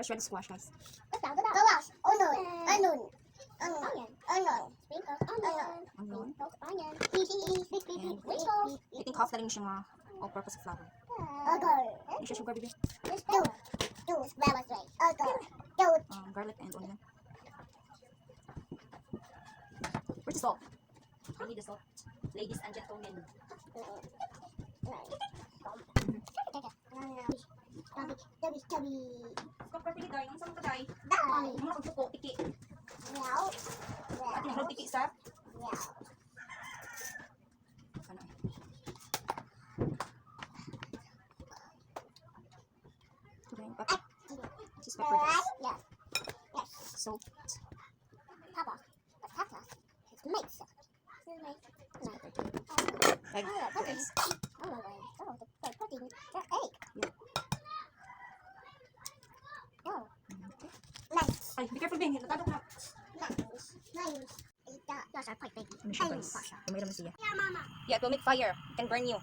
shredded squash, guys. Squash. Onion. Sprinkle onion. Cheese. I think half na rin siya all-purpose flour. Hindi siya sugar, baby. Juice. Garlic and onion. Where's the salt? I need the salt. Ladies and gentlemen. Stop pili tayo. Ang saan ka tayo? Ang mga pagsuko, tiki. At yung tiki sa? Ano eh? Ito ba yung pepper? This is pepper, guys. Salt. Egg, guys. Ay, be careful, Ben. Natadok na. Ano siya, guys? Mayroon mo siya. Yeah, it will make fire. It can burn you.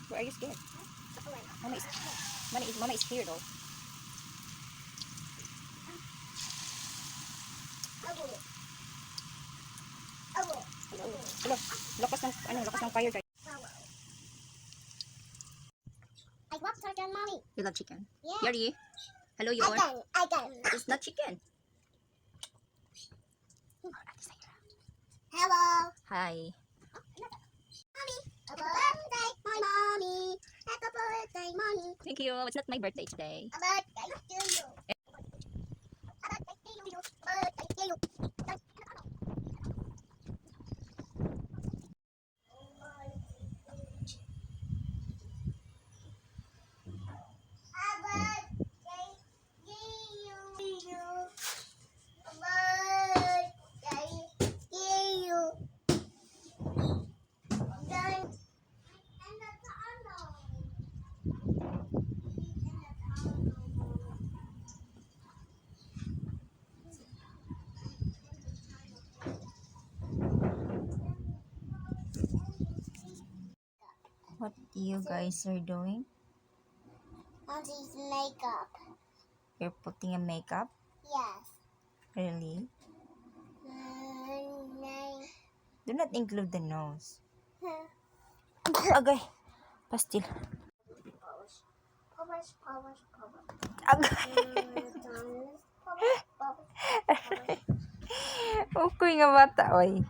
Why are you scared? Mama is here, though. Hello. Lakas ng fire, guys. I love chicken, mommy. You love chicken? Yeah. Yuri. Hello, Yor. I can. It's not chicken. Hello. Hi. Mommy. Happy birthday, my mommy. Happy birthday, mommy. Thank you. It's not my birthday today. A birthday to you. A birthday to you. A birthday to you. What you guys are doing? Auntie's makeup. You're putting a makeup? Yes. Really? Do not include the nose. Agay. Pastil. Agay. Okay nga bata, oy.